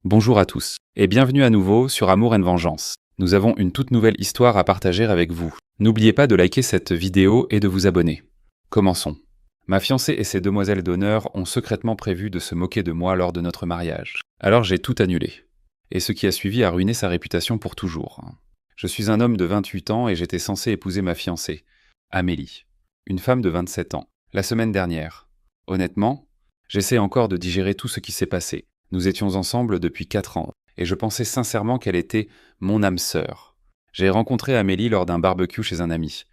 Bonjour à tous, et bienvenue à nouveau sur Amour and Vengeance. Nous avons une toute nouvelle histoire à partager avec vous. N'oubliez pas de liker cette vidéo et de vous abonner. Commençons. Ma fiancée et ses demoiselles d'honneur ont secrètement prévu de se moquer de moi lors de notre mariage. Alors j'ai tout annulé. Et ce qui a suivi a ruiné sa réputation pour toujours. Je suis un homme de 28 ans et j'étais censé épouser ma fiancée, Amélie, une femme de 27 ans, la semaine dernière. Honnêtement, j'essaie encore de digérer tout ce qui s'est passé. Nous étions ensemble depuis 4 ans, et je pensais sincèrement qu'elle était mon âme sœur. J'ai rencontré Amélie lors d'un barbecue chez un ami.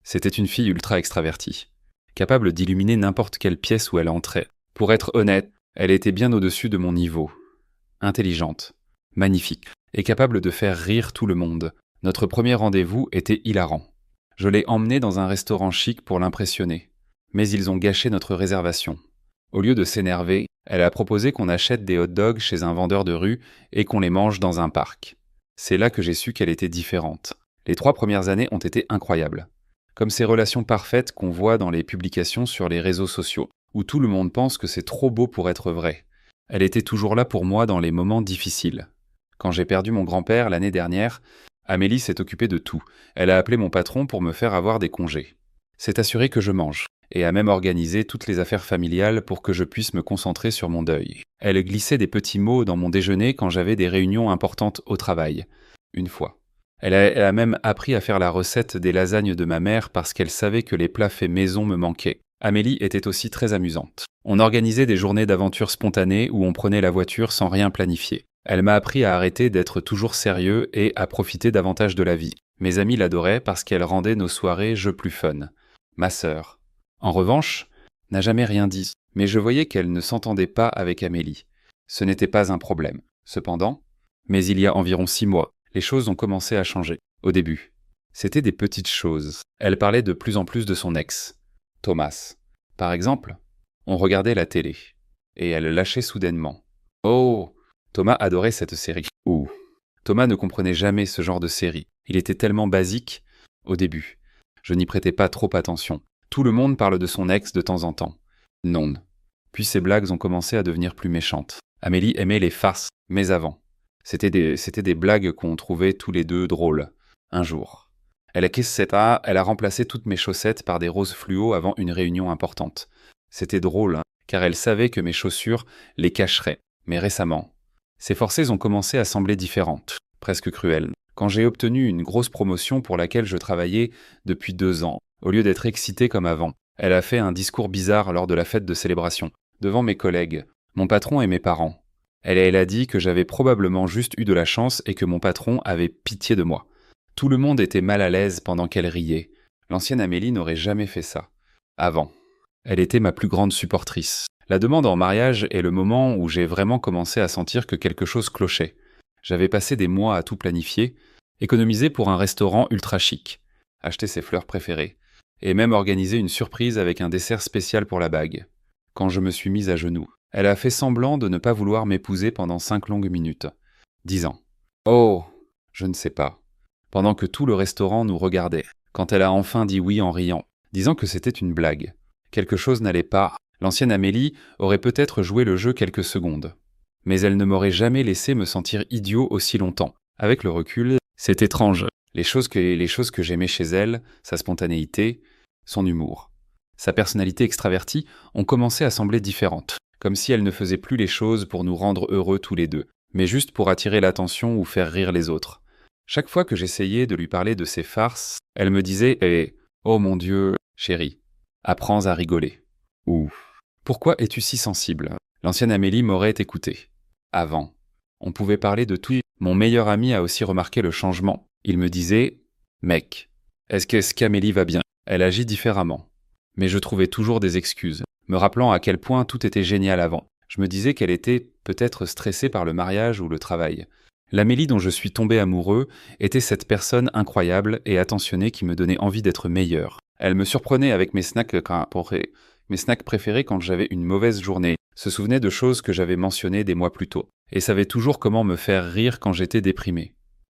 C'était une fille ultra extravertie, capable d'illuminer n'importe quelle pièce où elle entrait. Pour être honnête, elle était bien au-dessus de mon niveau. Intelligente, magnifique, et capable de faire rire tout le monde. Notre premier rendez-vous était hilarant. Je l'ai emmenée dans un restaurant chic pour l'impressionner. Mais ils ont gâché notre réservation. Au lieu de s'énerver, elle a proposé qu'on achète des hot-dogs chez un vendeur de rue et qu'on les mange dans un parc. C'est là que j'ai su qu'elle était différente. Les 3 premières années ont été incroyables. Comme ces relations parfaites qu'on voit dans les publications sur les réseaux sociaux, où tout le monde pense que c'est trop beau pour être vrai. Elle était toujours là pour moi dans les moments difficiles. Quand j'ai perdu mon grand-père l'année dernière, Amélie s'est occupée de tout. Elle a appelé mon patron pour me faire avoir des congés. S'est assurée que je mange, et a même organisé toutes les affaires familiales pour que je puisse me concentrer sur mon deuil. Elle glissait des petits mots dans mon déjeuner quand j'avais des réunions importantes au travail. Une fois. Elle a même appris à faire la recette des lasagnes de ma mère parce qu'elle savait que les plats faits maison me manquaient. Amélie était aussi très amusante. On organisait des journées d'aventure spontanées où on prenait la voiture sans rien planifier. Elle m'a appris à arrêter d'être toujours sérieux et à profiter davantage de la vie. Mes amis l'adoraient parce qu'elle rendait nos soirées jeux plus fun. Ma sœur, en revanche, n'a jamais rien dit, mais je voyais qu'elle ne s'entendait pas avec Amélie. Ce n'était pas un problème. Cependant, mais il y a environ 6 mois, les choses ont commencé à changer. Au début, c'était des petites choses. Elle parlait de plus en plus de son ex, Thomas. Par exemple, on regardait la télé, et elle lâchait soudainement. Oh, Thomas adorait cette série. Ouh. Thomas ne comprenait jamais ce genre de série. Il était tellement basique, au début. Je n'y prêtais pas trop attention. Tout le monde parle de son ex de temps en temps. Non. Puis ses blagues ont commencé à devenir plus méchantes. Amélie aimait les farces, mais avant. C'était des blagues qu'on trouvait tous les deux drôles. Un jour. Elle a remplacé toutes mes chaussettes par des roses fluo avant une réunion importante. C'était drôle, car elle savait que mes chaussures les cacheraient. Mais récemment, ses forcés ont commencé à sembler différentes, presque cruelles. Quand j'ai obtenu une grosse promotion pour laquelle je travaillais depuis 2 ans, au lieu d'être excitée comme avant, elle a fait un discours bizarre lors de la fête de célébration, devant mes collègues, mon patron et mes parents. Elle a dit que j'avais probablement juste eu de la chance et que mon patron avait pitié de moi. Tout le monde était mal à l'aise pendant qu'elle riait. L'ancienne Amélie n'aurait jamais fait ça. Avant. Elle était ma plus grande supportrice. La demande en mariage est le moment où j'ai vraiment commencé à sentir que quelque chose clochait. J'avais passé des mois à tout planifier, économiser pour un restaurant ultra chic, acheter ses fleurs préférées, et même organiser une surprise avec un dessert spécial pour la bague. Quand je me suis mise à genoux, elle a fait semblant de ne pas vouloir m'épouser pendant 5 longues minutes, disant « Oh, je ne sais pas », pendant que tout le restaurant nous regardait, quand elle a enfin dit oui en riant, disant que c'était une blague. Quelque chose n'allait pas. L'ancienne Amélie aurait peut-être joué le jeu quelques secondes. Mais elle ne m'aurait jamais laissé me sentir idiot aussi longtemps. Avec le recul, c'est étrange. Les choses que j'aimais chez elle, sa spontanéité, son humour, sa personnalité extravertie, ont commencé à sembler différentes. Comme si elle ne faisait plus les choses pour nous rendre heureux tous les deux, mais juste pour attirer l'attention ou faire rire les autres. Chaque fois que j'essayais de lui parler de ses farces, elle me disait « oh mon Dieu, chérie, apprends à rigoler. » Ou « Pourquoi es-tu si sensible ?» L'ancienne Amélie m'aurait écouté. Avant, on pouvait parler de tout. Mon meilleur ami a aussi remarqué le changement. Il me disait « Mec, est-ce qu'Amélie va bien ?» Elle agit différemment. Mais je trouvais toujours des excuses, me rappelant à quel point tout était génial avant. Je me disais qu'elle était peut-être stressée par le mariage ou le travail. L'Amélie dont je suis tombé amoureux était cette personne incroyable et attentionnée qui me donnait envie d'être meilleure. Elle me surprenait avec mes snacks préférés quand j'avais une mauvaise journée, se souvenait de choses que j'avais mentionnées des mois plus tôt, et savait toujours comment me faire rire quand j'étais déprimé.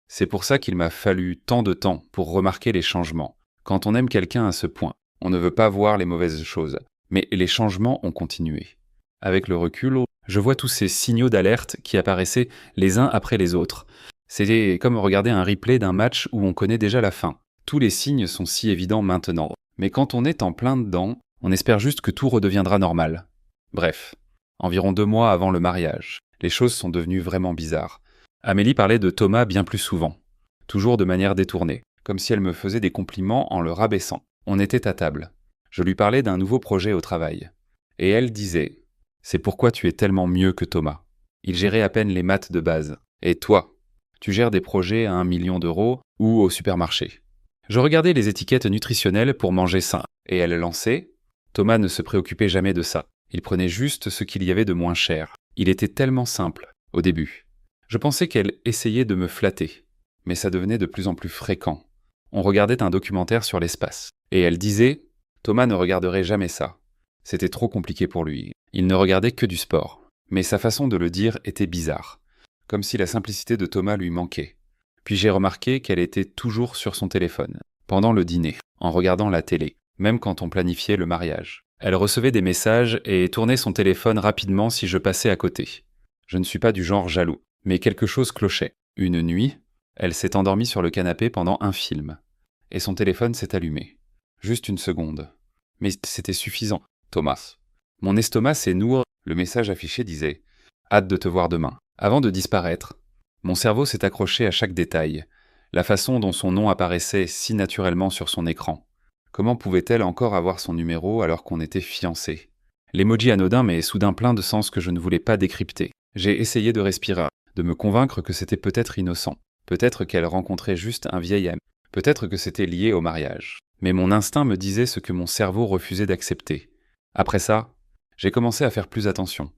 C'est pour ça qu'il m'a fallu tant de temps pour remarquer les changements. Quand on aime quelqu'un à ce point, on ne veut pas voir les mauvaises choses, mais les changements ont continué. Avec le recul, je vois tous ces signaux d'alerte qui apparaissaient les uns après les autres. C'était comme regarder un replay d'un match où on connaît déjà la fin. Tous les signes sont si évidents maintenant. Mais quand on est en plein dedans, on espère juste que tout redeviendra normal. Bref, environ 2 mois avant le mariage, les choses sont devenues vraiment bizarres. Amélie parlait de Thomas bien plus souvent, toujours de manière détournée, comme si elle me faisait des compliments en le rabaissant. On était à table. Je lui parlais d'un nouveau projet au travail. Et elle disait « C'est pourquoi tu es tellement mieux que Thomas. Il gérait à peine les maths de base. Et toi, tu gères des projets à 1 million d'euros ou au supermarché. » Je regardais les étiquettes nutritionnelles pour manger sain. Et elle lançait « Thomas ne se préoccupait jamais de ça. Il prenait juste ce qu'il y avait de moins cher. Il était tellement simple, au début. » Je pensais qu'elle essayait de me flatter. Mais ça devenait de plus en plus fréquent. On regardait un documentaire sur l'espace. Et elle disait « Thomas ne regarderait jamais ça. C'était trop compliqué pour lui. Il ne regardait que du sport. » Mais sa façon de le dire était bizarre. Comme si la simplicité de Thomas lui manquait. Puis j'ai remarqué qu'elle était toujours sur son téléphone, pendant le dîner, en regardant la télé, même quand on planifiait le mariage. Elle recevait des messages et tournait son téléphone rapidement si je passais à côté. Je ne suis pas du genre jaloux, mais quelque chose clochait. Une nuit, elle s'est endormie sur le canapé pendant un film. Et son téléphone s'est allumé. Juste une seconde. Mais c'était suffisant. Thomas. Mon estomac s'est noué. Le message affiché disait « Hâte de te voir demain ». Avant de disparaître, mon cerveau s'est accroché à chaque détail. La façon dont son nom apparaissait si naturellement sur son écran. Comment pouvait-elle encore avoir son numéro alors qu'on était fiancés? L'emoji anodin mais soudain plein de sens que je ne voulais pas décrypter. J'ai essayé de respirer, de me convaincre que c'était peut-être innocent. Peut-être qu'elle rencontrait juste un vieil ami. Peut-être que c'était lié au mariage. Mais mon instinct me disait ce que mon cerveau refusait d'accepter. Après ça, j'ai commencé à faire plus attention.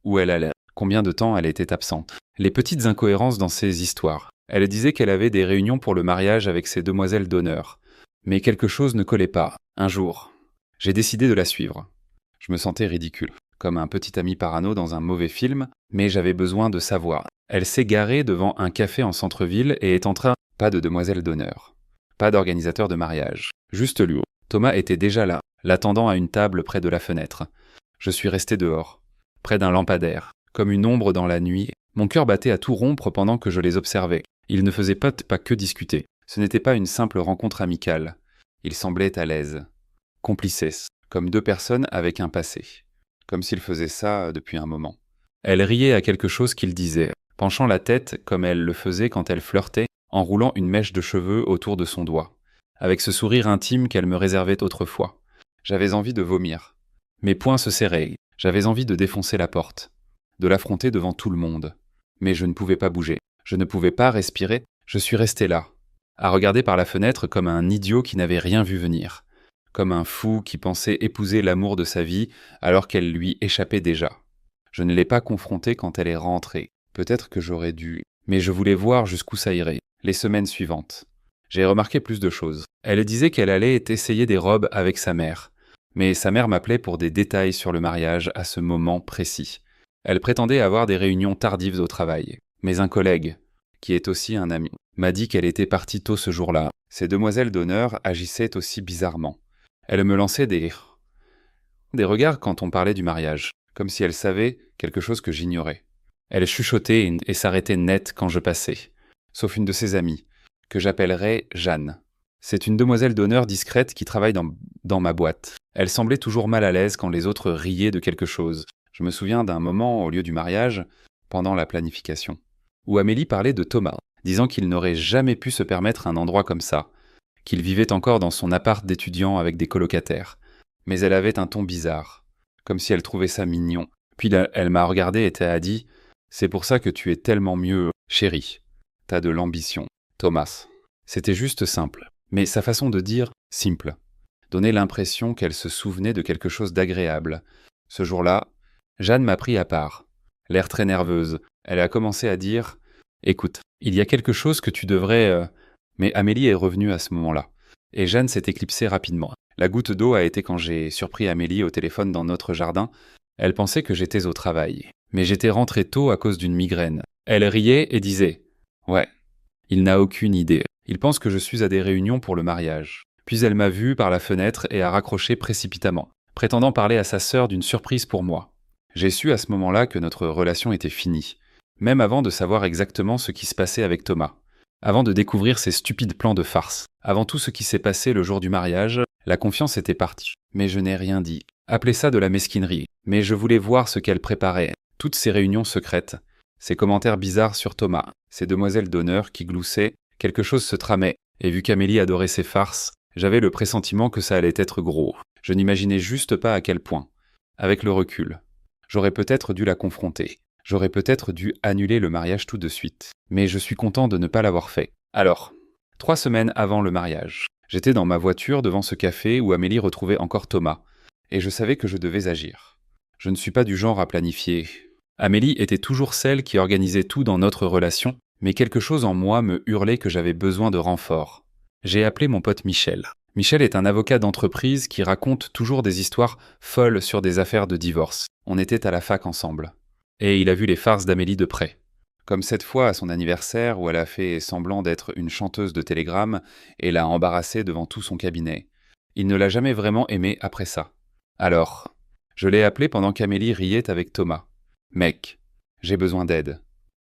Où elle allait, combien de temps elle était absente. Les petites incohérences dans ses histoires. Elle disait qu'elle avait des réunions pour le mariage avec ses demoiselles d'honneur. Mais quelque chose ne collait pas. Un jour, j'ai décidé de la suivre. Je me sentais ridicule, comme un petit ami parano dans un mauvais film, mais j'avais besoin de savoir. Elle s'est garée devant un café en centre-ville et est en train... Pas de demoiselle d'honneur. Pas d'organisateur de mariage. Juste lui. Thomas était déjà là, l'attendant à une table près de la fenêtre. Je suis resté dehors, près d'un lampadaire, comme une ombre dans la nuit. Mon cœur battait à tout rompre pendant que je les observais. Ils ne faisaient pas que discuter. Ce n'était pas une simple rencontre amicale. Ils semblaient à l'aise. Complices, comme 2 personnes avec un passé. Comme s'ils faisaient ça depuis un moment. Elle riait à quelque chose qu'il disait, penchant la tête comme elle le faisait quand elle flirtait, en roulant une mèche de cheveux autour de son doigt, avec ce sourire intime qu'elle me réservait autrefois. J'avais envie de vomir. Mes poings se serraient. J'avais envie de défoncer la porte, de l'affronter devant tout le monde. Mais je ne pouvais pas bouger. Je ne pouvais pas respirer. Je suis resté là, à regarder par la fenêtre comme un idiot qui n'avait rien vu venir. Comme un fou qui pensait épouser l'amour de sa vie alors qu'elle lui échappait déjà. Je ne l'ai pas confrontée quand elle est rentrée. Peut-être que j'aurais dû, mais je voulais voir jusqu'où ça irait, les semaines suivantes. J'ai remarqué plus de choses. Elle disait qu'elle allait essayer des robes avec sa mère. Mais sa mère m'appelait pour des détails sur le mariage à ce moment précis. Elle prétendait avoir des réunions tardives au travail. Mais un collègue, qui est aussi un ami, m'a dit qu'elle était partie tôt ce jour-là. Ces demoiselles d'honneur agissaient aussi bizarrement. Elle me lançait des regards quand on parlait du mariage, comme si elle savait quelque chose que j'ignorais. Elle chuchotait et s'arrêtait net quand je passais, sauf une de ses amies, que j'appellerais Jeanne. C'est une demoiselle d'honneur discrète qui travaille dans ma boîte. Elle semblait toujours mal à l'aise quand les autres riaient de quelque chose. Je me souviens d'un moment au lieu du mariage, pendant la planification, où Amélie parlait de Thomas, disant qu'il n'aurait jamais pu se permettre un endroit comme ça, qu'il vivait encore dans son appart d'étudiant avec des colocataires. Mais elle avait un ton bizarre, comme si elle trouvait ça mignon. Puis elle m'a regardé et a dit « C'est pour ça que tu es tellement mieux, chérie. T'as de l'ambition. Thomas. » C'était juste simple. Mais sa façon de dire « simple » donnait l'impression qu'elle se souvenait de quelque chose d'agréable. Ce jour-là, Jeanne m'a pris à part. L'air très nerveuse, elle a commencé à dire « Écoute, il y a quelque chose que tu devrais… Mais Amélie est revenue à ce moment-là. Et Jeanne s'est éclipsée rapidement. La goutte d'eau a été quand j'ai surpris Amélie au téléphone dans notre jardin. Elle pensait que j'étais au travail. Mais j'étais rentré tôt à cause d'une migraine. Elle riait et disait « Ouais, il n'a aucune idée. Il pense que je suis à des réunions pour le mariage. » Puis elle m'a vu par la fenêtre et a raccroché précipitamment, prétendant parler à sa sœur d'une surprise pour moi. J'ai su à ce moment-là que notre relation était finie, même avant de savoir exactement ce qui se passait avec Thomas. Avant de découvrir ses stupides plans de farce. Avant tout ce qui s'est passé le jour du mariage, la confiance était partie. Mais je n'ai rien dit. Appelez ça de la mesquinerie. Mais je voulais voir ce qu'elle préparait. Toutes ces réunions secrètes. Ces commentaires bizarres sur Thomas. Ces demoiselles d'honneur qui gloussaient. Quelque chose se tramait. Et vu qu'Amélie adorait ces farces, j'avais le pressentiment que ça allait être gros. Je n'imaginais juste pas à quel point. Avec le recul. J'aurais peut-être dû la confronter. J'aurais peut-être dû annuler le mariage tout de suite. Mais je suis content de ne pas l'avoir fait. Alors, 3 semaines avant le mariage, j'étais dans ma voiture devant ce café où Amélie retrouvait encore Thomas. Et je savais que je devais agir. Je ne suis pas du genre à planifier. Amélie était toujours celle qui organisait tout dans notre relation, mais quelque chose en moi me hurlait que j'avais besoin de renfort. J'ai appelé mon pote Michel. Michel est un avocat d'entreprise qui raconte toujours des histoires folles sur des affaires de divorce. On était à la fac ensemble. Et il a vu les farces d'Amélie de près. Comme cette fois à son anniversaire où elle a fait semblant d'être une chanteuse de télégramme et l'a embarrassée devant tout son cabinet. Il ne l'a jamais vraiment aimée après ça. Alors, je l'ai appelé pendant qu'Amélie riait avec Thomas. « Mec, j'ai besoin d'aide.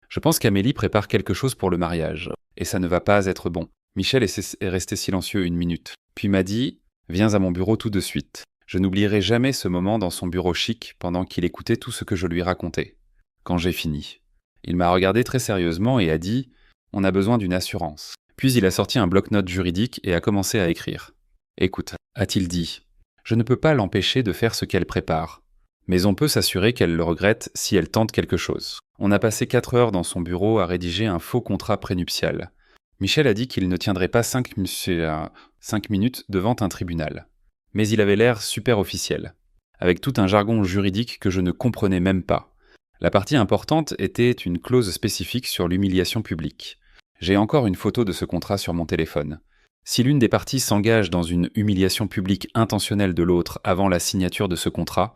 Je pense qu'Amélie prépare quelque chose pour le mariage, et ça ne va pas être bon. » Michel est resté silencieux 1 minute, puis m'a dit « Viens à mon bureau tout de suite. » Je n'oublierai jamais ce moment dans son bureau chic pendant qu'il écoutait tout ce que je lui racontais. Quand j'ai fini, il m'a regardé très sérieusement et a dit « On a besoin d'une assurance. » Puis il a sorti un bloc-notes juridique et a commencé à écrire. « Écoute, a-t-il dit, je ne peux pas l'empêcher de faire ce qu'elle prépare. Mais on peut s'assurer qu'elle le regrette si elle tente quelque chose. » On a passé 4 heures dans son bureau à rédiger un faux contrat prénuptial. Michel a dit qu'il ne tiendrait pas 5 minutes devant un tribunal. Mais il avait l'air super officiel, avec tout un jargon juridique que je ne comprenais même pas. La partie importante était une clause spécifique sur l'humiliation publique. J'ai encore une photo de ce contrat sur mon téléphone. Si l'une des parties s'engage dans une humiliation publique intentionnelle de l'autre avant la signature de ce contrat,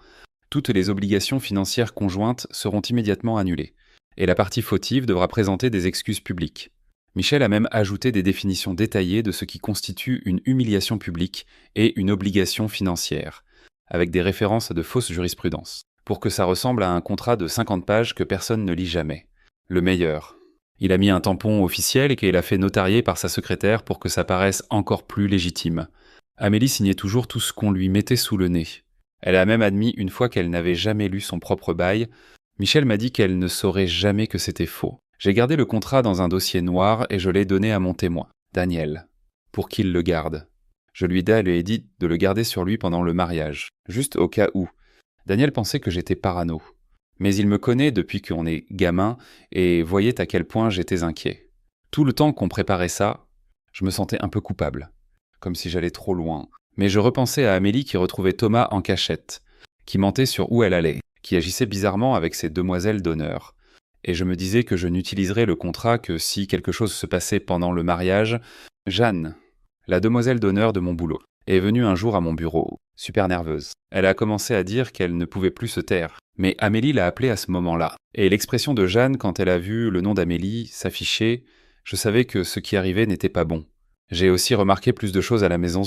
toutes les obligations financières conjointes seront immédiatement annulées, et la partie fautive devra présenter des excuses publiques. Michel a même ajouté des définitions détaillées de ce qui constitue une humiliation publique et une obligation financière, avec des références de fausse jurisprudence, pour que ça ressemble à un contrat de 50 pages que personne ne lit jamais. Le meilleur. Il a mis un tampon officiel et qu'il a fait notarier par sa secrétaire pour que ça paraisse encore plus légitime. Amélie signait toujours tout ce qu'on lui mettait sous le nez. Elle a même admis une fois qu'elle n'avait jamais lu son propre bail. Michel m'a dit qu'elle ne saurait jamais que c'était faux. J'ai gardé le contrat dans un dossier noir et je l'ai donné à mon témoin, Daniel, pour qu'il le garde. Je lui ai dit de le garder sur lui pendant le mariage, juste au cas où. Daniel pensait que j'étais parano. Mais il me connaît depuis qu'on est gamin et voyait à quel point j'étais inquiet. Tout le temps qu'on préparait ça, je me sentais un peu coupable, comme si j'allais trop loin. Mais je repensais à Amélie qui retrouvait Thomas en cachette, qui mentait sur où elle allait, qui agissait bizarrement avec ses demoiselles d'honneur. Et je me disais que je n'utiliserais le contrat que si quelque chose se passait pendant le mariage. Jeanne, la demoiselle d'honneur de mon boulot, est venue un jour à mon bureau, super nerveuse. Elle a commencé à dire qu'elle ne pouvait plus se taire. Mais Amélie l'a appelée à ce moment-là. Et l'expression de Jeanne, quand elle a vu le nom d'Amélie s'afficher, je savais que ce qui arrivait n'était pas bon. J'ai aussi remarqué plus de choses à la maison,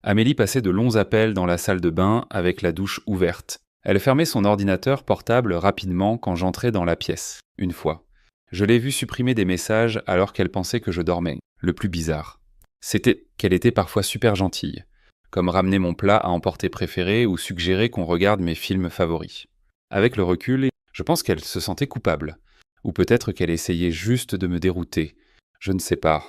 Amélie passait de longs appels dans la salle de bain avec la douche ouverte. Elle fermait son ordinateur portable rapidement quand j'entrais dans la pièce, une fois. Je l'ai vue supprimer des messages alors qu'elle pensait que je dormais. Le plus bizarre, c'était qu'elle était parfois super gentille, comme ramener mon plat à emporter préféré ou suggérer qu'on regarde mes films favoris. Avec le recul, je pense qu'elle se sentait coupable. Ou peut-être qu'elle essayait juste de me dérouter. Je ne sais pas.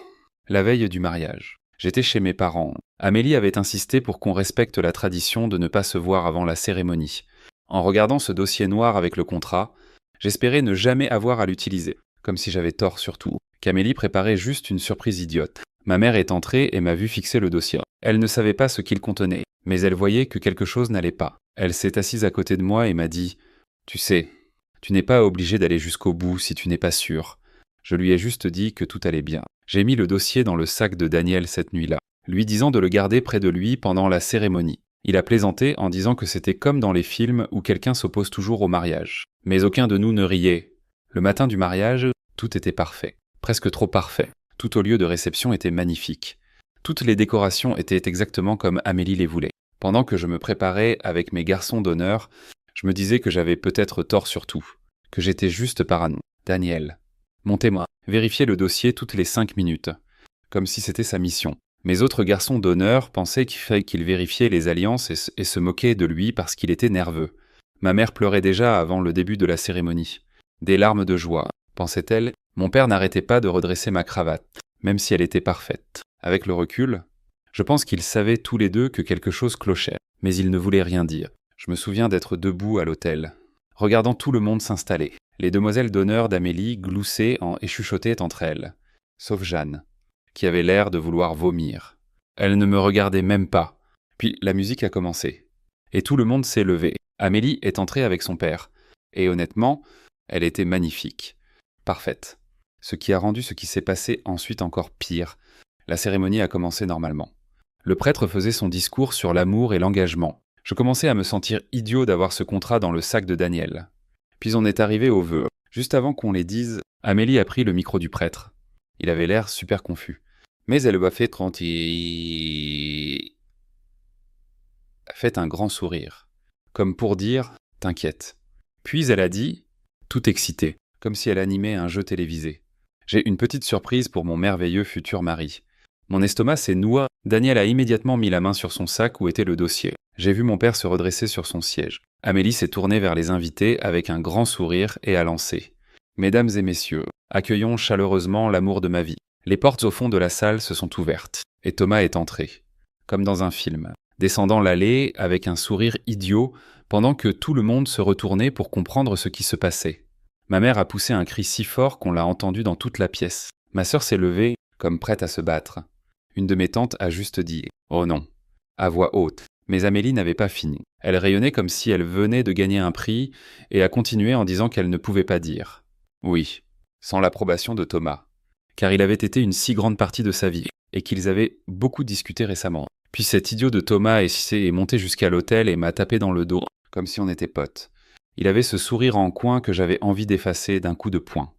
La veille du mariage. J'étais chez mes parents. Amélie avait insisté pour qu'on respecte la tradition de ne pas se voir avant la cérémonie. En regardant ce dossier noir avec le contrat, j'espérais ne jamais avoir à l'utiliser. Comme si j'avais tort surtout. Qu'Amélie préparait juste une surprise idiote. Ma mère est entrée et m'a vu fixer le dossier. Elle ne savait pas ce qu'il contenait, mais elle voyait que quelque chose n'allait pas. Elle s'est assise à côté de moi et m'a dit « Tu sais, tu n'es pas obligé d'aller jusqu'au bout si tu n'es pas sûr. » Je lui ai juste dit que tout allait bien. J'ai mis le dossier dans le sac de Daniel cette nuit-là, lui disant de le garder près de lui pendant la cérémonie. Il a plaisanté en disant que c'était comme dans les films où quelqu'un s'oppose toujours au mariage. Mais aucun de nous ne riait. Le matin du mariage, tout était parfait. Presque trop parfait. Tout au lieu de réception était magnifique. Toutes les décorations étaient exactement comme Amélie les voulait. Pendant que je me préparais avec mes garçons d'honneur, Je me disais que j'avais peut-être tort sur tout, que j'étais juste parano. Daniel. Montez-moi. Vérifiez le dossier toutes les 5 minutes. Comme si c'était sa mission. Mes autres garçons d'honneur pensaient qu'il fallait qu'il vérifiait les alliances et se moquaient de lui parce qu'il était nerveux. Ma mère pleurait déjà avant le début de la cérémonie. Des larmes de joie, pensait-elle. Mon père n'arrêtait pas de redresser ma cravate, même si elle était parfaite. Avec le recul, je pense qu'ils savaient tous les deux que quelque chose clochait, mais ils ne voulaient rien dire. Je me souviens d'être debout à l'hôtel, regardant tout le monde s'installer. Les demoiselles d'honneur d'Amélie gloussaient et chuchotaient entre elles, sauf Jeanne, qui avait l'air de vouloir vomir. Elle ne me regardait même pas. Puis la musique a commencé. Et tout le monde s'est levé. Amélie est entrée avec son père. Et honnêtement, elle était magnifique. Parfaite. Ce qui a rendu ce qui s'est passé ensuite encore pire. La cérémonie a commencé normalement. Le prêtre faisait son discours sur l'amour et l'engagement. Je commençais à me sentir idiot d'avoir ce contrat dans le sac de Daniel. Puis on est arrivé aux vœux. Juste avant qu'on les dise, Amélie a pris le micro du prêtre. Il avait l'air super confus. Mais elle m'a fait fait un grand sourire, comme pour dire « t'inquiète ». Puis elle a dit, tout excitée, comme si elle animait un jeu télévisé. J'ai une petite surprise pour mon merveilleux futur mari. Mon estomac s'est noué. Daniel a immédiatement mis la main sur son sac où était le dossier. J'ai vu mon père se redresser sur son siège. Amélie s'est tournée vers les invités avec un grand sourire et a lancé « Mesdames et messieurs, accueillons chaleureusement l'amour de ma vie ». Les portes au fond de la salle se sont ouvertes, et Thomas est entré, comme dans un film, descendant l'allée avec un sourire idiot pendant que tout le monde se retournait pour comprendre ce qui se passait. Ma mère a poussé un cri si fort qu'on l'a entendu dans toute la pièce. Ma sœur s'est levée, comme prête à se battre. Une de mes tantes a juste dit « Oh non !» à voix haute. Mais Amélie n'avait pas fini. Elle rayonnait comme si elle venait de gagner un prix et a continué en disant qu'elle ne pouvait pas dire « Oui », sans l'approbation de Thomas. Car il avait été une si grande partie de sa vie, et qu'ils avaient beaucoup discuté récemment. Puis cet idiot de Thomas est monté jusqu'à l'hôtel et m'a tapé dans le dos, comme si on était potes. Il avait ce sourire en coin que j'avais envie d'effacer d'un coup de poing.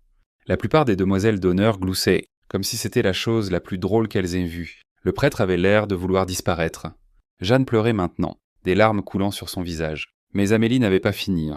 La plupart des demoiselles d'honneur gloussaient, comme si c'était la chose la plus drôle qu'elles aient vue. Le prêtre avait l'air de vouloir disparaître. Jeanne pleurait maintenant, des larmes coulant sur son visage. Mais Amélie n'avait pas fini.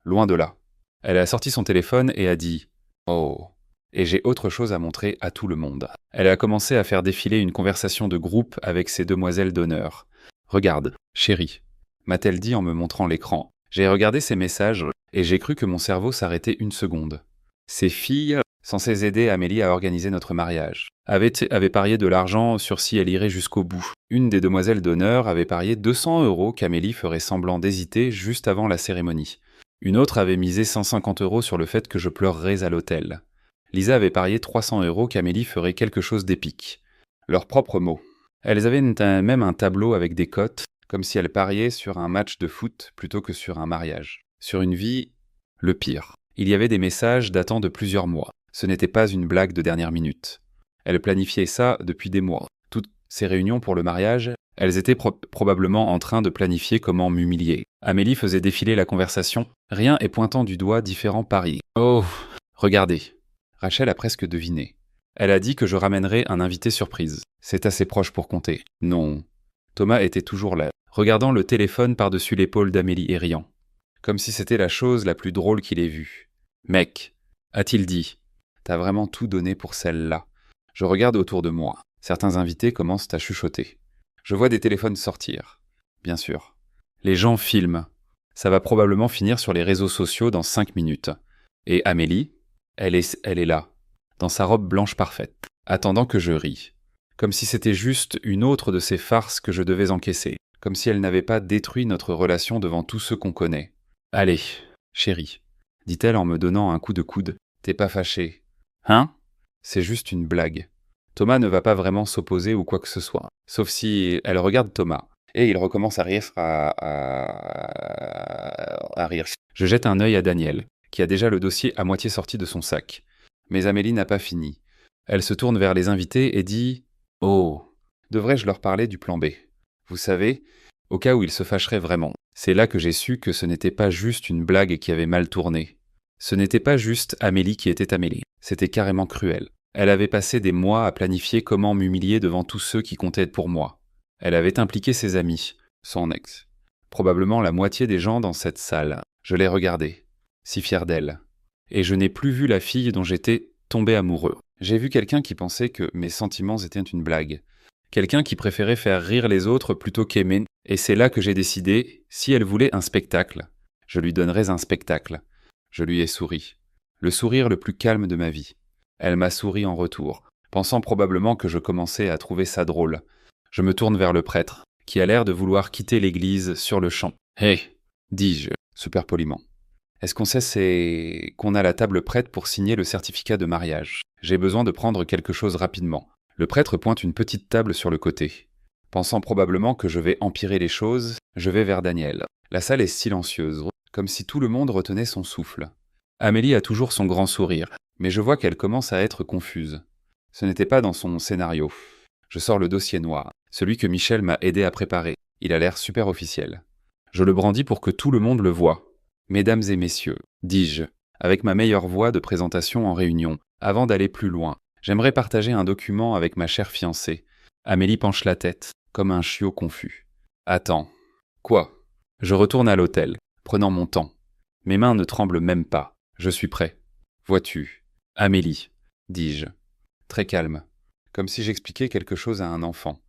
Loin de là. Elle a sorti son téléphone et a dit « Oh !» Et j'ai autre chose à montrer à tout le monde. Elle a commencé à faire défiler une conversation de groupe avec ses demoiselles d'honneur. « Regarde, chérie », m'a-t-elle dit en me montrant l'écran. J'ai regardé ces messages et j'ai cru que mon cerveau s'arrêtait une seconde. Ces filles, censées aider Amélie à organiser notre mariage, avaient parié de l'argent sur si elle irait jusqu'au bout. Une des demoiselles d'honneur avait parié 200 € qu'Amélie ferait semblant d'hésiter juste avant la cérémonie. Une autre avait misé 150 € sur le fait que je pleurerais à l'hôtel. Lisa avait parié 300 € qu'Amélie ferait quelque chose d'épique. Leurs propres mots. Elles avaient même un tableau avec des cotes, comme si elles pariaient sur un match de foot plutôt que sur un mariage. Sur une vie, le pire. Il y avait des messages datant de plusieurs mois. Ce n'était pas une blague de dernière minute. Elles planifiaient ça depuis des mois. Toutes ces réunions pour le mariage, elles étaient probablement en train de planifier comment m'humilier. Amélie faisait défiler la conversation, rien et pointant du doigt différents paris. Oh, regardez. Rachel a presque deviné. Elle a dit que je ramènerais un invité surprise. C'est assez proche pour compter. Non. Thomas était toujours là, regardant le téléphone par-dessus l'épaule d'Amélie et riant. Comme si c'était la chose la plus drôle qu'il ait vue. « Mec, a-t-il dit, t'as vraiment tout donné pour celle-là. » Je regarde autour de moi. Certains invités commencent à chuchoter. Je vois des téléphones sortir. Bien sûr. Les gens filment. Ça va probablement finir sur les réseaux sociaux dans 5 minutes. Et Amélie ? Elle est là, dans sa robe blanche parfaite, attendant que je rie. Comme si c'était juste une autre de ces farces que je devais encaisser. Comme si elle n'avait pas détruit notre relation devant tous ceux qu'on connaît. « Allez, chérie, » dit-elle en me donnant un coup de coude. « T'es pas fâché. Hein ? C'est juste une blague. » Thomas ne va pas vraiment s'opposer ou quoi que ce soit. Sauf si elle regarde Thomas. Et il recommence à rire, à rire. Je jette un œil à Daniel, qui a déjà le dossier à moitié sorti de son sac. Mais Amélie n'a pas fini. Elle se tourne vers les invités et dit « Oh, devrais-je leur parler du plan B ? Vous savez, au cas où ils se fâcheraient vraiment. » C'est là que j'ai su que ce n'était pas juste une blague qui avait mal tourné. Ce n'était pas juste Amélie qui était Amélie. C'était carrément cruel. Elle avait passé des mois à planifier comment m'humilier devant tous ceux qui comptaient pour moi. Elle avait impliqué ses amis, son ex, Probablement la moitié des gens dans cette salle. Je les regardais, si fier d'elle. Et je n'ai plus vu la fille dont j'étais tombé amoureux. J'ai vu quelqu'un qui pensait que mes sentiments étaient une blague. Quelqu'un qui préférait faire rire les autres plutôt qu'aimer. Et c'est là que j'ai décidé, si elle voulait un spectacle, je lui donnerais un spectacle. Je lui ai souri. Le sourire le plus calme de ma vie. Elle m'a souri en retour, pensant probablement que je commençais à trouver ça drôle. Je me tourne vers le prêtre, qui a l'air de vouloir quitter l'église sur le champ. « Hé !» dis-je, super poliment. « Est-ce qu'on sait qu'on a la table prête pour signer le certificat de mariage ? J'ai besoin de prendre quelque chose rapidement. » Le prêtre pointe une petite table sur le côté. Pensant probablement que je vais empirer les choses, je vais vers Daniel. La salle est silencieuse, comme si tout le monde retenait son souffle. Amélie a toujours son grand sourire, mais je vois qu'elle commence à être confuse. Ce n'était pas dans son scénario. Je sors le dossier noir, celui que Michel m'a aidé à préparer. Il a l'air super officiel. Je le brandis pour que tout le monde le voie. « Mesdames et messieurs », dis-je, avec ma meilleure voix de présentation en réunion, avant d'aller plus loin. J'aimerais partager un document avec ma chère fiancée. Amélie penche la tête, comme un chiot confus. Attends. Quoi ? Je retourne à l'hôtel, prenant mon temps. Mes mains ne tremblent même pas. Je suis prêt. Vois-tu ? Amélie, dis-je. Très calme, comme si j'expliquais quelque chose à un enfant.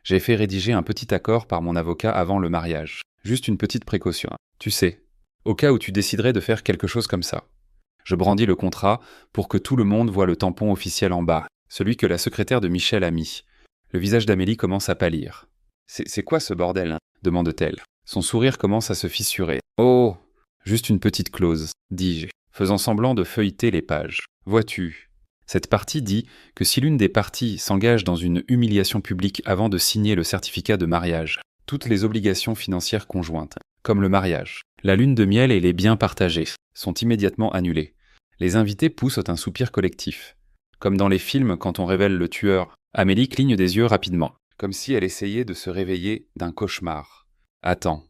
J'ai fait rédiger un petit accord par mon avocat avant le mariage. Juste une petite précaution. Tu sais, au cas où tu déciderais de faire quelque chose comme ça. Je brandis le contrat pour que tout le monde voie le tampon officiel en bas, celui que la secrétaire de Michel a mis. Le visage d'Amélie commence à pâlir. « C'est quoi ce bordel ?» demande-t-elle. Son sourire commence à se fissurer. « Oh, juste une petite clause, dis-je, faisant semblant de feuilleter les pages. Vois-tu, cette partie dit que si l'une des parties s'engage dans une humiliation publique avant de signer le certificat de mariage, toutes les obligations financières conjointes, comme le mariage, la lune de miel et les biens partagés, sont immédiatement annulés. Les invités poussent un soupir collectif. Comme dans les films quand on révèle le tueur, Amélie cligne des yeux rapidement, comme si elle essayait de se réveiller d'un cauchemar. Attends.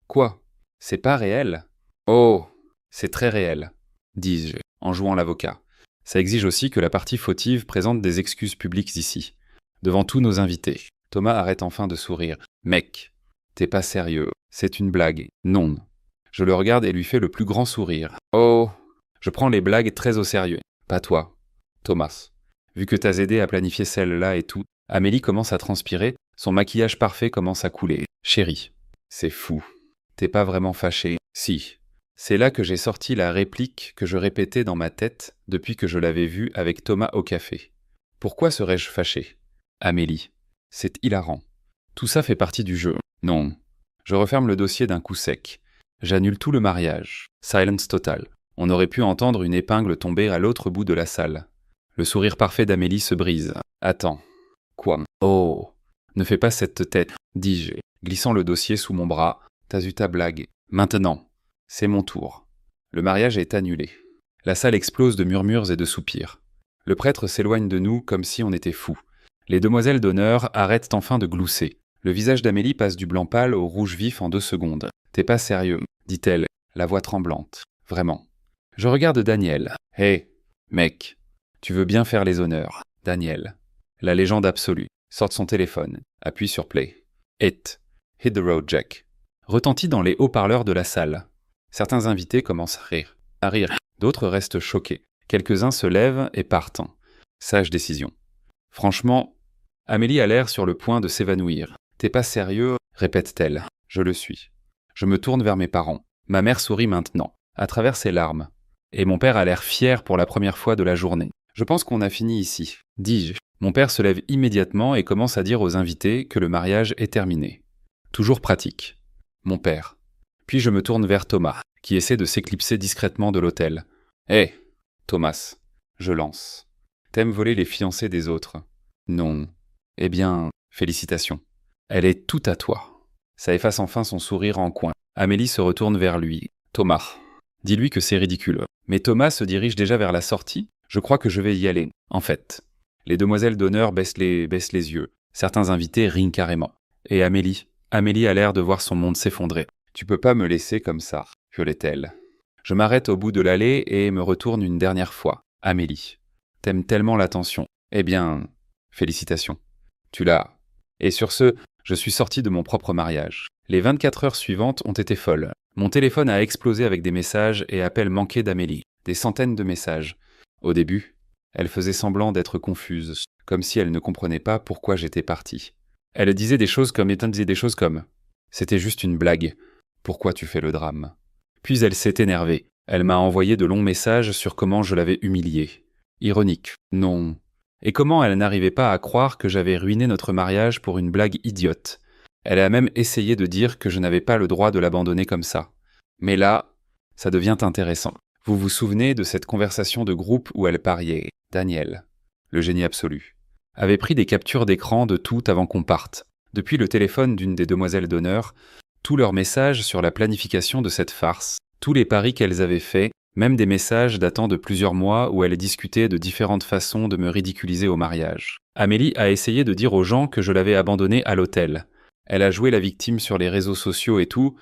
Quoi ? C'est pas réel ? Oh, c'est très réel, dis-je, en jouant l'avocat. Ça exige aussi que la partie fautive présente des excuses publiques ici, devant tous nos invités. Thomas arrête enfin de sourire. Mec, t'es pas sérieux, c'est une blague. Non. Je le regarde et lui fais le plus grand sourire. Oh, je prends les blagues très au sérieux. Pas toi, Thomas. Vu que t'as aidé à planifier celle-là et tout, Amélie commence à transpirer, son maquillage parfait commence à couler. Chérie, c'est fou. T'es pas vraiment fâché. Si. C'est là que j'ai sorti la réplique que je répétais dans ma tête depuis que je l'avais vue avec Thomas au café. Pourquoi serais-je fâché ? Amélie, c'est hilarant. Tout ça fait partie du jeu. Non. Je referme le dossier d'un coup sec. J'annule tout le mariage. Silence total. On aurait pu entendre une épingle tomber à l'autre bout de la salle. Le sourire parfait d'Amélie se brise. Attends. Quoi ? Oh. Ne fais pas cette tête, dis-je, glissant le dossier sous mon bras. T'as eu ta blague. Maintenant, c'est mon tour. Le mariage est annulé. La salle explose de murmures et de soupirs. Le prêtre s'éloigne de nous comme si on était fous. Les demoiselles d'honneur arrêtent enfin de glousser. Le visage d'Amélie passe du blanc pâle au rouge vif en 2 secondes. « T'es pas sérieux », dit-elle, la voix tremblante. « Vraiment. » Je regarde Daniel. « Hé, mec, tu veux bien faire les honneurs. » Daniel, la légende absolue, sort son téléphone, appuie sur play. « Hit the road, Jack. » Retentit dans les haut-parleurs de la salle. Certains invités commencent à rire. D'autres restent choqués. Quelques-uns se lèvent et partent. Sage décision. Franchement, Amélie a l'air sur le point de s'évanouir. « T'es pas sérieux ?» répète-t-elle. Je le suis. Je me tourne vers mes parents. Ma mère sourit maintenant, à travers ses larmes. Et mon père a l'air fier pour la première fois de la journée. Je pense qu'on a fini ici, dis-je. Mon père se lève immédiatement et commence à dire aux invités que le mariage est terminé. Toujours pratique. Mon père. Puis je me tourne vers Thomas, qui essaie de s'éclipser discrètement de l'hôtel. « Hé, Thomas, je lance. T'aimes voler les fiancées des autres ? Non. Eh bien, félicitations. Elle est tout à toi. » Ça efface enfin son sourire en coin. Amélie se retourne vers lui. « Thomas, dis-lui que c'est ridicule. » Mais Thomas se dirige déjà vers la sortie. Je crois que je vais y aller. En fait, les demoiselles d'honneur baissent les yeux. Certains invités rient carrément. Et Amélie a l'air de voir son monde s'effondrer. « Tu peux pas me laisser comme ça, » hurlait-elle. Je m'arrête au bout de l'allée et me retourne une dernière fois. « Amélie, t'aimes tellement l'attention. Eh bien, félicitations. Tu l'as. » Et sur ce, je suis sorti de mon propre mariage. Les 24 heures suivantes ont été folles. Mon téléphone a explosé avec des messages et appels manqués d'Amélie. Des centaines de messages. Au début, elle faisait semblant d'être confuse, comme si elle ne comprenait pas pourquoi j'étais parti. Elle disait des choses comme « C'était juste une blague. Pourquoi tu fais le drame ?» Puis elle s'est énervée. Elle m'a envoyé de longs messages sur comment je l'avais humiliée. Ironique, non. Et comment elle n'arrivait pas à croire que j'avais ruiné notre mariage pour une blague idiote. Elle a même essayé de dire que je n'avais pas le droit de l'abandonner comme ça. Mais là, ça devient intéressant. Vous vous souvenez de cette conversation de groupe où elle pariait, Daniel, le génie absolu, avait pris des captures d'écran de tout avant qu'on parte. Depuis le téléphone d'une des demoiselles d'honneur, tous leurs messages sur la planification de cette farce, tous les paris qu'elles avaient faits, même des messages datant de plusieurs mois où elles discutaient de différentes façons de me ridiculiser au mariage. Amélie a essayé de dire aux gens que je l'avais abandonnée à l'hôtel. Elle a joué la victime sur les réseaux sociaux et tout.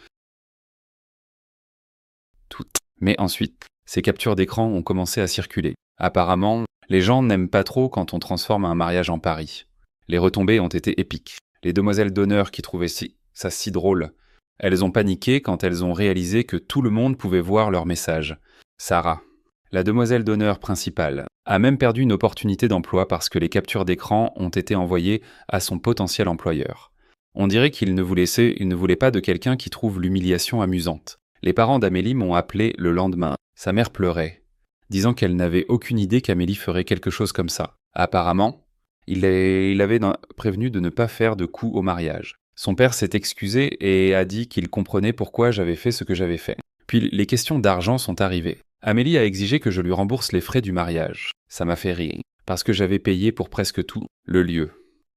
Mais ensuite, ces captures d'écran ont commencé à circuler. Apparemment, les gens n'aiment pas trop quand on transforme un mariage en pari. Les retombées ont été épiques. Les demoiselles d'honneur qui trouvaient ça si drôle, elles ont paniqué quand elles ont réalisé que tout le monde pouvait voir leurs messages. Sarah, la demoiselle d'honneur principale, a même perdu une opportunité d'emploi parce que les captures d'écran ont été envoyées à son potentiel employeur. On dirait qu'il ne voulait pas de quelqu'un qui trouve l'humiliation amusante. Les parents d'Amélie m'ont appelé le lendemain. Sa mère pleurait, disant qu'elle n'avait aucune idée qu'Amélie ferait quelque chose comme ça. Apparemment, il avait prévenu de ne pas faire de coup au mariage. Son père s'est excusé et a dit qu'il comprenait pourquoi j'avais fait ce que j'avais fait. Puis les questions d'argent sont arrivées. Amélie a exigé que je lui rembourse les frais du mariage. Ça m'a fait rire, parce que j'avais payé pour presque tout. Le lieu,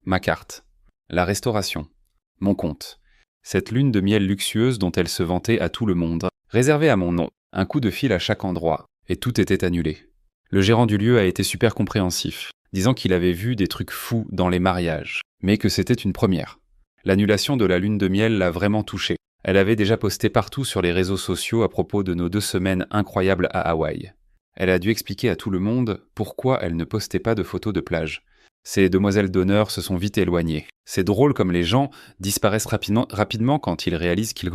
ma carte, la restauration, mon compte. Cette lune de miel luxueuse dont elle se vantait à tout le monde, réservée à mon nom, un coup de fil à chaque endroit, et tout était annulé. Le gérant du lieu a été super compréhensif, disant qu'il avait vu des trucs fous dans les mariages, mais que c'était une première. L'annulation de la lune de miel l'a vraiment touchée. Elle avait déjà posté partout sur les réseaux sociaux à propos de nos 2 semaines incroyables à Hawaï. Elle a dû expliquer à tout le monde pourquoi elle ne postait pas de photos de plage. Ces demoiselles d'honneur se sont vite éloignées. C'est drôle comme les gens disparaissent rapidement quand ils réalisent qu'ils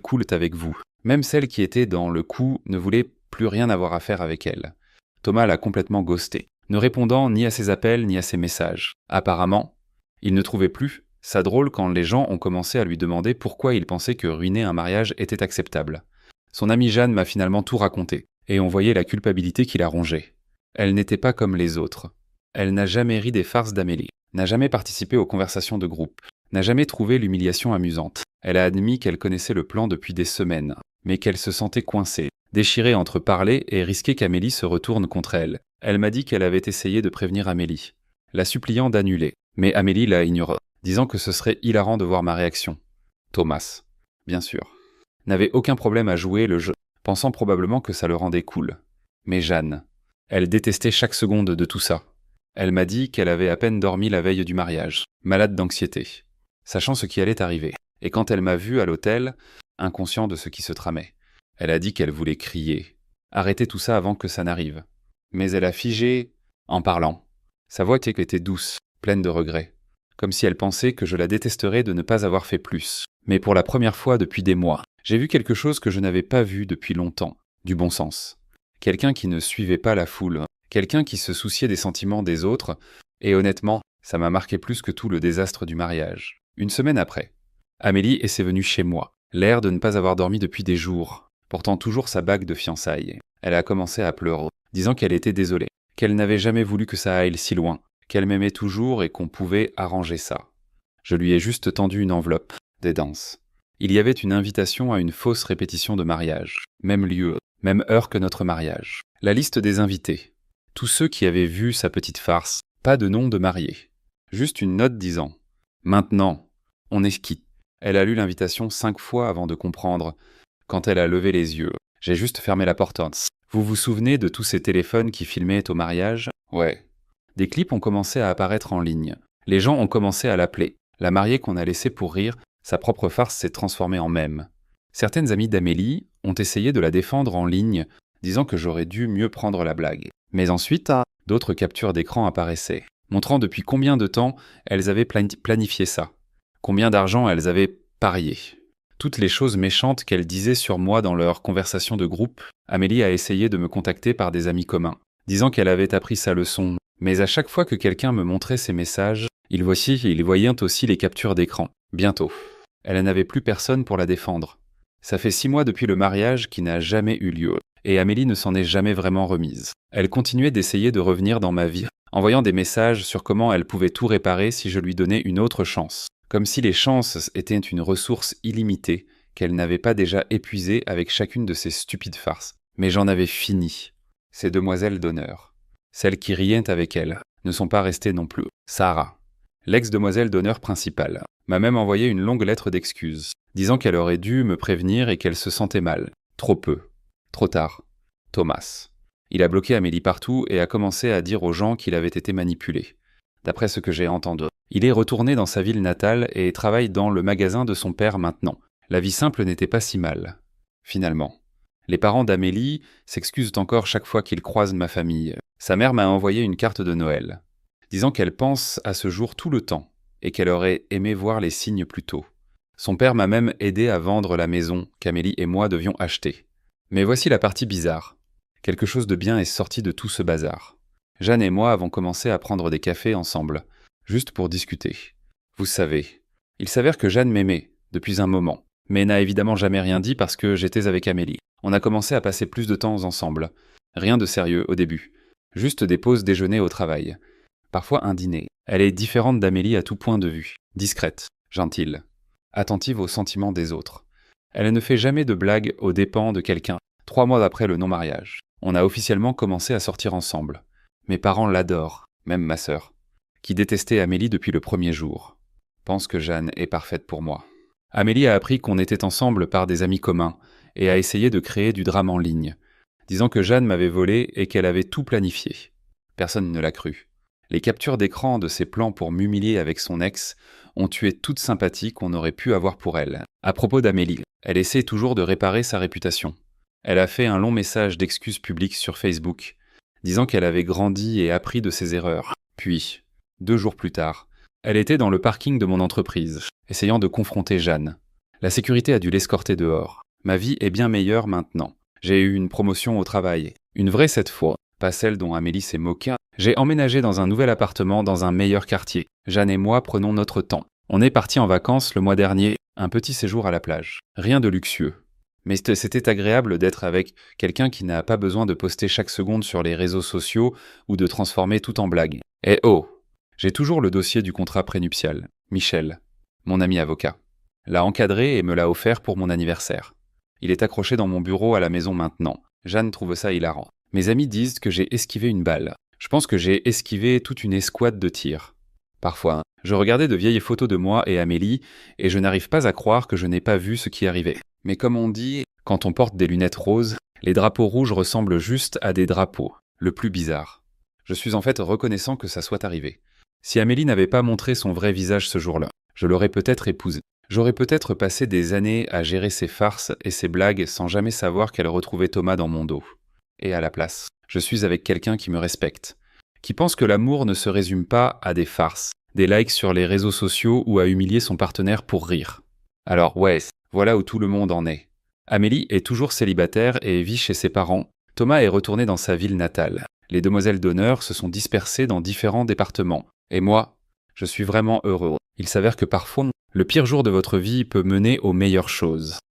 coulent avec vous. Même celle qui était dans le coup ne voulait plus rien avoir à faire avec elle. Thomas l'a complètement ghosté, ne répondant ni à ses appels ni à ses messages. Apparemment, il ne trouvait plus ça drôle quand les gens ont commencé à lui demander pourquoi il pensait que ruiner un mariage était acceptable. Son amie Jeanne m'a finalement tout raconté, et on voyait la culpabilité qui la rongeait. Elle n'était pas comme les autres. Elle n'a jamais ri des farces d'Amélie, n'a jamais participé aux conversations de groupe, n'a jamais trouvé l'humiliation amusante. Elle a admis qu'elle connaissait le plan depuis des semaines, mais qu'elle se sentait coincée, déchirée entre parler et risquer qu'Amélie se retourne contre elle. Elle m'a dit qu'elle avait essayé de prévenir Amélie, la suppliant d'annuler, mais Amélie l'a ignorée, disant que ce serait hilarant de voir ma réaction. Thomas, bien sûr, n'avait aucun problème à jouer le jeu, pensant probablement que ça le rendait cool. Mais Jeanne, elle détestait chaque seconde de tout ça. Elle m'a dit qu'elle avait à peine dormi la veille du mariage, malade d'anxiété, sachant ce qui allait arriver. Et quand elle m'a vu à l'hôtel, inconscient de ce qui se tramait, elle a dit qu'elle voulait crier, arrêter tout ça avant que ça n'arrive. Mais elle a figé en parlant. Sa voix était douce, pleine de regrets, comme si elle pensait que je la détesterais de ne pas avoir fait plus. Mais pour la première fois depuis des mois, j'ai vu quelque chose que je n'avais pas vu depuis longtemps, du bon sens. Quelqu'un qui ne suivait pas la foule, quelqu'un qui se souciait des sentiments des autres, et honnêtement, ça m'a marqué plus que tout le désastre du mariage. Une semaine après, Amélie est venue chez moi, l'air de ne pas avoir dormi depuis des jours, portant toujours sa bague de fiançailles. Elle a commencé à pleurer, disant qu'elle était désolée, qu'elle n'avait jamais voulu que ça aille si loin, qu'elle m'aimait toujours et qu'on pouvait arranger ça. Je lui ai juste tendu une enveloppe, des danses. Il y avait une invitation à une fausse répétition de mariage, même lieu, même heure que notre mariage. La liste des invités. Tous ceux qui avaient vu sa petite farce, pas de nom de marié. Juste une note disant « Maintenant, on est quitte ». Elle a lu l'invitation 5 fois avant de comprendre. Quand elle a levé les yeux, j'ai juste fermé la porte. Vous vous souvenez de tous ces téléphones qui filmaient au mariage ? Ouais. Des clips ont commencé à apparaître en ligne. Les gens ont commencé à l'appeler. La mariée qu'on a laissée pour rire, sa propre farce s'est transformée en mème. Certaines amies d'Amélie ont essayé de la défendre en ligne, disant que j'aurais dû mieux prendre la blague. Mais ensuite, d'autres captures d'écran apparaissaient, montrant depuis combien de temps elles avaient planifié ça, combien d'argent elles avaient parié. Toutes les choses méchantes qu'elle disait sur moi dans leur conversation de groupe, Amélie a essayé de me contacter par des amis communs, disant qu'elle avait appris sa leçon. Mais à chaque fois que quelqu'un me montrait ces messages, il voyait aussi les captures d'écran. Bientôt. Elle n'avait plus personne pour la défendre. Ça fait 6 mois depuis le mariage qui n'a jamais eu lieu, et Amélie ne s'en est jamais vraiment remise. Elle continuait d'essayer de revenir dans ma vie, envoyant des messages sur comment elle pouvait tout réparer si je lui donnais une autre chance. Comme si les chances étaient une ressource illimitée qu'elle n'avait pas déjà épuisée avec chacune de ses stupides farces. Mais j'en avais fini. Ces demoiselles d'honneur, celles qui riaient avec elle, ne sont pas restées non plus. Sarah, l'ex-demoiselle d'honneur principale, m'a même envoyé une longue lettre d'excuses, disant qu'elle aurait dû me prévenir et qu'elle se sentait mal. Trop peu. Trop tard. Thomas. Il a bloqué Amélie partout et a commencé à dire aux gens qu'il avait été manipulé. D'après ce que j'ai entendu. Il est retourné dans sa ville natale et travaille dans le magasin de son père maintenant. La vie simple n'était pas si mal. Finalement. Les parents d'Amélie s'excusent encore chaque fois qu'ils croisent ma famille. Sa mère m'a envoyé une carte de Noël, disant qu'elle pense à ce jour tout le temps et qu'elle aurait aimé voir les signes plus tôt. Son père m'a même aidé à vendre la maison qu'Amélie et moi devions acheter. Mais voici la partie bizarre. Quelque chose de bien est sorti de tout ce bazar. Jeanne et moi avons commencé à prendre des cafés ensemble, juste pour discuter. Vous savez, il s'avère que Jeanne m'aimait, depuis un moment, mais n'a évidemment jamais rien dit parce que j'étais avec Amélie. On a commencé à passer plus de temps ensemble. Rien de sérieux au début. Juste des pauses déjeuner au travail. Parfois un dîner. Elle est différente d'Amélie à tout point de vue. Discrète, gentille, attentive aux sentiments des autres. Elle ne fait jamais de blagues aux dépens de quelqu'un. 3 mois après le non-mariage, on a officiellement commencé à sortir ensemble. Mes parents l'adorent, même ma sœur, qui détestait Amélie depuis le premier jour. Pense que Jeanne est parfaite pour moi. Amélie a appris qu'on était ensemble par des amis communs et a essayé de créer du drame en ligne, disant que Jeanne m'avait volé et qu'elle avait tout planifié. Personne ne l'a cru. Les captures d'écran de ses plans pour m'humilier avec son ex ont tué toute sympathie qu'on aurait pu avoir pour elle. À propos d'Amélie, elle essaie toujours de réparer sa réputation. Elle a fait un long message d'excuses publiques sur Facebook, disant qu'elle avait grandi et appris de ses erreurs. Puis, 2 jours plus tard, elle était dans le parking de mon entreprise, essayant de confronter Jeanne. La sécurité a dû l'escorter dehors. Ma vie est bien meilleure maintenant. J'ai eu une promotion au travail. Une vraie cette fois, pas celle dont Amélie s'est moquée. J'ai emménagé dans un nouvel appartement dans un meilleur quartier. Jeanne et moi prenons notre temps. On est partis en vacances le mois dernier, un petit séjour à la plage. Rien de luxueux. Mais c'était agréable d'être avec quelqu'un qui n'a pas besoin de poster chaque seconde sur les réseaux sociaux ou de transformer tout en blague. Eh oh! J'ai toujours le dossier du contrat prénuptial. Michel, mon ami avocat, l'a encadré et me l'a offert pour mon anniversaire. Il est accroché dans mon bureau à la maison maintenant. Jeanne trouve ça hilarant. Mes amis disent que j'ai esquivé une balle. Je pense que j'ai esquivé toute une escouade de tirs. Parfois, je regardais de vieilles photos de moi et Amélie et je n'arrive pas à croire que je n'ai pas vu ce qui arrivait. Mais comme on dit, quand on porte des lunettes roses, les drapeaux rouges ressemblent juste à des drapeaux. Le plus bizarre. Je suis en fait reconnaissant que ça soit arrivé. Si Amélie n'avait pas montré son vrai visage ce jour-là, je l'aurais peut-être épousée. J'aurais peut-être passé des années à gérer ses farces et ses blagues sans jamais savoir qu'elle retrouvait Thomas dans mon dos. Et à la place, je suis avec quelqu'un qui me respecte, qui pense que l'amour ne se résume pas à des farces, des likes sur les réseaux sociaux ou à humilier son partenaire pour rire. Alors ouais, voilà où tout le monde en est. Amélie est toujours célibataire et vit chez ses parents. Thomas est retourné dans sa ville natale. Les demoiselles d'honneur se sont dispersées dans différents départements. Et moi, je suis vraiment heureux. Il s'avère que parfois, le pire jour de votre vie peut mener aux meilleures choses.